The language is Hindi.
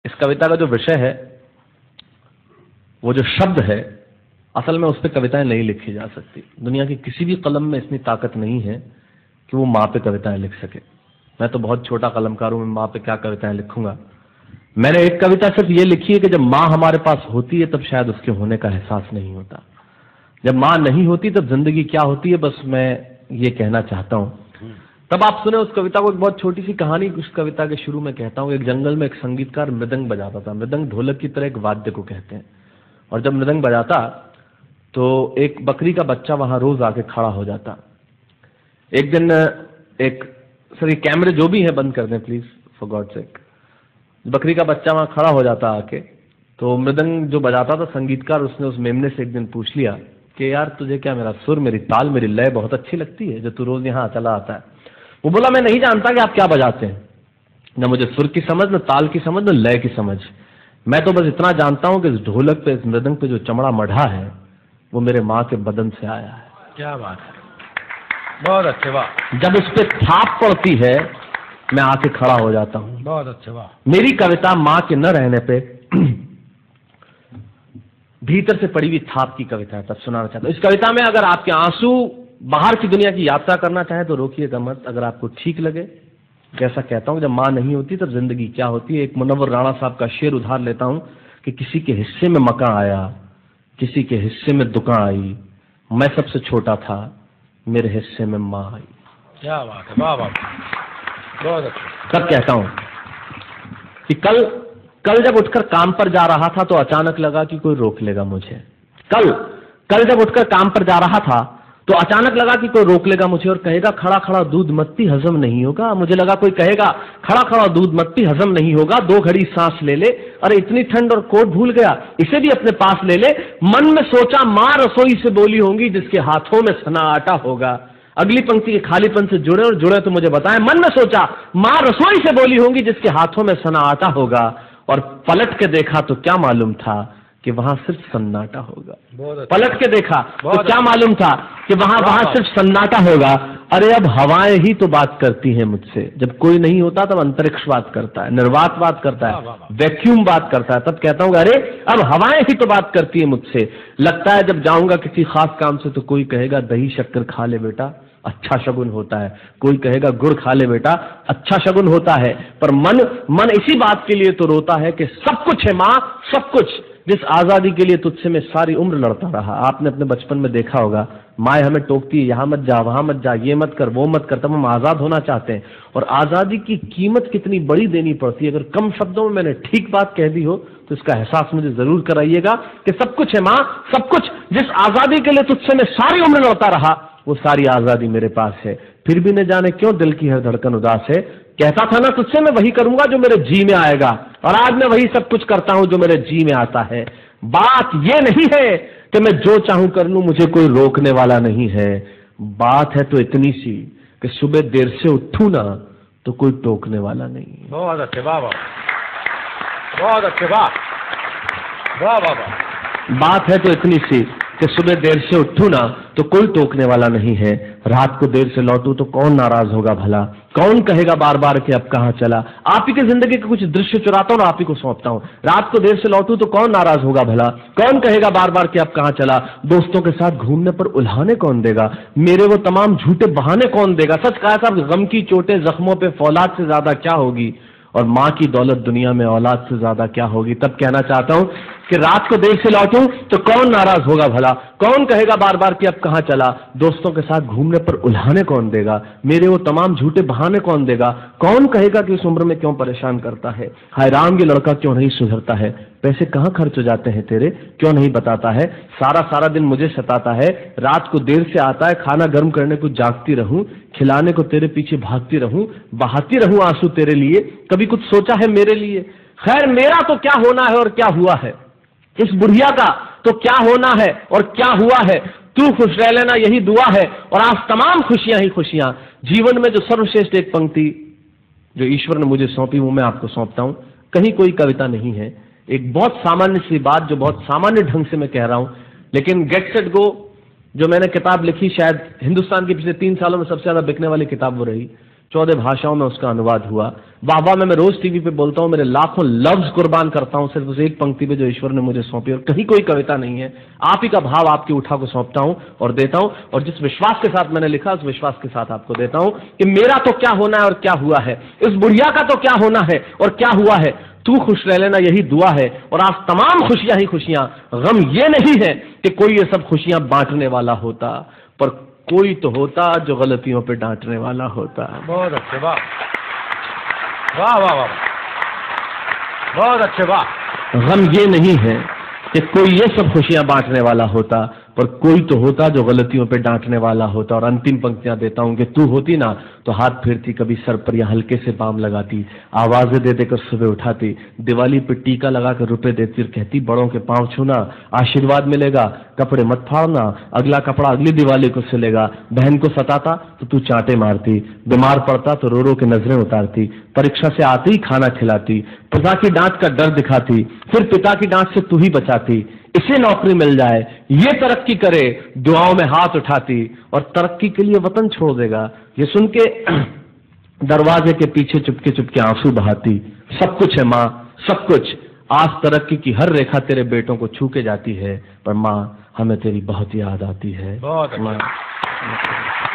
इस कविता का जो विषय है, वो जो शब्द है, असल में उस पर कविताएं नहीं लिखी जा सकती। दुनिया की किसी भी कलम में इतनी ताकत नहीं है कि वो माँ पे कविताएं लिख सके। मैं तो बहुत छोटा कलमकार हूं, मैं माँ पे क्या कविताएं लिखूंगा। मैंने एक कविता सिर्फ ये लिखी है कि जब माँ हमारे पास होती है तब शायद उसके होने का एहसास नहीं होता। जब माँ नहीं होती तब जिंदगी क्या होती है, बस मैं ये कहना चाहता हूं। तब आप सुने उस कविता को। एक बहुत छोटी सी कहानी उस कविता के शुरू में कहता हूं। एक जंगल में एक संगीतकार मृदंग बजाता था। मृदंग ढोलक की तरह एक वाद्य को कहते हैं। और जब मृदंग बजाता तो एक बकरी का बच्चा वहां रोज आके खड़ा हो जाता। एक दिन ये कैमरे जो भी है बंद कर दें प्लीज, फॉर गॉड सेक। बकरी का बच्चा वहां खड़ा हो जाता आके, तो मृदंग जो बजाता था संगीतकार, उसने उस मेमने से एक दिन पूछ लिया कि यार तुझे क्या मेरा सुर, मेरी ताल, मेरी लय बहुत अच्छी लगती है जो तू रोज यहाँ चला आता है। वो बोला मैं नहीं जानता कि आप क्या बजाते हैं, न मुझे सुर की समझ, न ताल की समझ, न लय की समझ। मैं तो बस इतना जानता हूं कि इस ढोलक पे, इस मृदंग पे जो चमड़ा मढ़ा है वो मेरे माँ के बदन से आया है। क्या बात है, बहुत अच्छे, वाह। जब उस पे थाप पड़ती है मैं आके खड़ा हो जाता हूं। बहुत अच्छे, वाह। मेरी कविता माँ के न रहने पे भीतर से पड़ी हुई थाप की कविता है, तब सुनाना चाहता हूं। इस कविता में अगर आपके आंसू बाहर की दुनिया की यात्रा करना चाहे तो रोकिएगा मत। अगर आपको ठीक लगे, जैसा कहता हूं जब माँ नहीं होती तब जिंदगी क्या होती है। एक मुनव्वर राणा साहब का शेर उधार लेता हूं कि किसी के हिस्से में मकान आया, किसी के हिस्से में दुकान आई, मैं सबसे छोटा था, मेरे हिस्से में माँ आई। क्या बात है, वाह वाह, बहुत अच्छा। तब कहता हूं कि कल जब उठकर काम पर जा रहा था तो अचानक लगा कि कोई रोक लेगा मुझे। कल जब उठकर काम पर जा रहा था तो अचानक लगा कि कोई रोक लेगा मुझे और कहेगा खड़ा खड़ा दूध मत पी, हजम नहीं होगा। मुझे लगा कोई कहेगा खड़ा खड़ा दूध मत पी, हजम नहीं होगा, 2 घड़ी सांस ले ले, अरे इतनी ठंड और कोट भूल गया, इसे भी अपने पास ले ले। मन में सोचा माँ रसोई से बोली होंगी जिसके हाथों में सना आटा होगा। अगली पंक्ति के खालीपन से जुड़े और जुड़े तो मुझे बताएं। मन में सोचा माँ रसोई से बोली होंगी जिसके हाथों में सना आटा होगा, और पलट के देखा तो क्या मालूम था कि वहां सिर्फ सन्नाटा होगा। पलट के देखा तो क्या मालूम था कि वहां सिर्फ सन्नाटा होगा। अरे अब हवाएं ही तो बात करती हैं मुझसे। जब कोई नहीं होता तब अंतरिक्ष बात करता है, निर्वात बात करता है, वैक्यूम बात करता है। तब कहता हूँ अरे अब हवाएं ही तो बात करती है मुझसे। लगता है जब जाऊंगा किसी खास काम से तो कोई कहेगा दही शक्कर खा ले बेटा, अच्छा शगुन होता है। कोई कहेगा गुड़ खा ले बेटा, अच्छा शगुन होता है। पर मन इसी बात के लिए तो रोता है कि सब कुछ है माँ, सब कुछ, जिस आजादी के लिए तुझसे मैं सारी उम्र लड़ता रहा। आपने अपने बचपन में देखा होगा, माए हमें टोकती है, यहां मत जा, वहां मत जा, ये मत कर, वो मत कर। तब हम आजाद होना चाहते हैं और आजादी की कीमत कितनी बड़ी देनी पड़ती है। अगर कम शब्दों में मैंने ठीक बात कह दी हो तो इसका एहसास मुझे जरूर कराइएगा कि सब कुछ है माँ, सब कुछ, जिस आजादी के लिए तुझसे मैं सारी उम्र लड़ता रहा वो सारी आजादी मेरे पास है। फिर भी न जाने क्यों दिल की हर धड़कन उदास है। कहता था ना तुझसे मैं वही करूंगा जो मेरे जी में आएगा, और आज मैं वही सब कुछ करता हूं जो मेरे जी में आता है। बात ये नहीं है कि मैं जो चाहूं कर लूं, मुझे कोई रोकने वाला नहीं है। बात है तो इतनी सी कि सुबह देर से उठूं ना तो कोई टोकने वाला नहीं है। बहुत अच्छे, वाह वाह, बहुत अच्छे, वाह वाह वाह वाह। बात है तो इतनी सी कि सुबह देर से उठूं ना तो कोई टोकने वाला नहीं है। रात को देर से लौटूं तो कौन नाराज होगा भला, कौन कहेगा बार बार कि अब कहां चला। आप ही के जिंदगी के कुछ दृश्य चुराता हूं और आप ही को सौंपता हूं। रात को देर से लौटूं तो कौन नाराज होगा भला, कौन कहेगा बार बार कि अब कहां चला। दोस्तों के साथ घूमने पर उल्हाने कौन देगा, मेरे वो तमाम झूठे बहाने कौन देगा। सच कहा साहब, गम की चोटें जख्मों पे फौलाद से ज्यादा क्या होगी, और माँ की दौलत दुनिया में औलाद से ज्यादा क्या होगी। तब कहना चाहता हूं कि रात को देर से लौटूं तो कौन नाराज होगा भला, कौन कहेगा बार बार कि अब कहां चला। दोस्तों के साथ घूमने पर उल्हाने कौन देगा, मेरे वो तमाम झूठे बहाने कौन देगा। कौन कहेगा कि इस उम्र में क्यों परेशान करता है। हाय राम, ये लड़का क्यों नहीं सुधरता है। पैसे कहाँ खर्च हो जाते हैं तेरे, क्यों नहीं बताता है। सारा दिन मुझे सताता है, रात को देर से आता है, खाना गर्म करने को जागती रहूं, खिलाने को तेरे पीछे भागती रहूं, बहाती रहूं आंसू तेरे लिए। कभी कुछ सोचा है मेरे लिए। खैर मेरा तो क्या होना है और क्या हुआ है, इस बुढ़िया का तो क्या होना है और क्या हुआ है। तू खुश रह लेना यही दुआ है, और आज तमाम खुशियां ही खुशियां। जीवन में जो सर्वश्रेष्ठ एक पंक्ति जो ईश्वर ने मुझे सौंपी वो मैं आपको सौंपता हूं। कहीं कोई कविता नहीं है, एक बहुत सामान्य सी बात जो बहुत सामान्य ढंग से मैं कह रहा हूं। लेकिन गेट सेट गो जो मैंने किताब लिखी, शायद हिंदुस्तान के पिछले 3 सालों में सबसे ज्यादा बिकने वाली किताब वो रही, 14 भाषाओं में उसका अनुवाद हुआ। वाह वाह में मैं रोज टीवी पे बोलता हूँ, मेरे लाखों लफ्ज कुर्बान करता हूँ सिर्फ उस एक पंक्ति पे जो ईश्वर ने मुझे सौंपी, और कहीं कोई कविता नहीं है, आप ही का भाव आपकी उठा को सौंपता हूँ और देता हूँ, और जिस विश्वास के साथ मैंने लिखा उस विश्वास के साथ आपको देता हूँ कि मेरा तो क्या होना है और क्या हुआ है, इस बुढ़िया का तो क्या होना है और क्या हुआ है, तू खुश रह लेना यही दुआ है। और आज तमाम खुशियां ही खुशियां, गम ये नहीं है कि कोई ये सब खुशियां बांटने वाला होता, पर कोई तो होता जो गलतियों पे डांटने वाला होता। बहुत अच्छे, वाह वाह वाह वाह, बहुत अच्छे, वाह। गम ये नहीं है कि कोई ये सब खुशियां बांटने वाला होता, पर कोई तो होता जो गलतियों पे डांटने वाला होता। और अंतिम पंक्तियां देता हूं कि तू होती ना तो हाथ फेरती, कभी सर पर या हल्के से बाम लगाती, आवाजें दे देकर सुबह उठाती, दिवाली पे टीका लगाकर रुपए देती और कहती बड़ों के पांव छूना आशीर्वाद मिलेगा, कपड़े मत फाड़ना, अगला कपड़ा अगली दिवाली को सिलेगा। बहन को सताता तो तू चांटे मारती, बीमार पड़ता तो रो रो के नजरें उतारती, परीक्षा से आते ही खाना खिलाती, पिता की डांट का डर दिखाती, फिर पिता की डांट से तू ही बचाती, इसे नौकरी मिल जाए, ये तरक्की करे, दुआओं में हाथ उठाती, और तरक्की के लिए वतन छोड़ देगा, ये सुन के दरवाजे के पीछे चुपके चुपके आंसू बहाती। सब कुछ है माँ, सब कुछ, आज तरक्की की हर रेखा तेरे बेटों को छू के जाती है, पर माँ हमें तेरी बहुत याद आती है। बहुत अच्छा।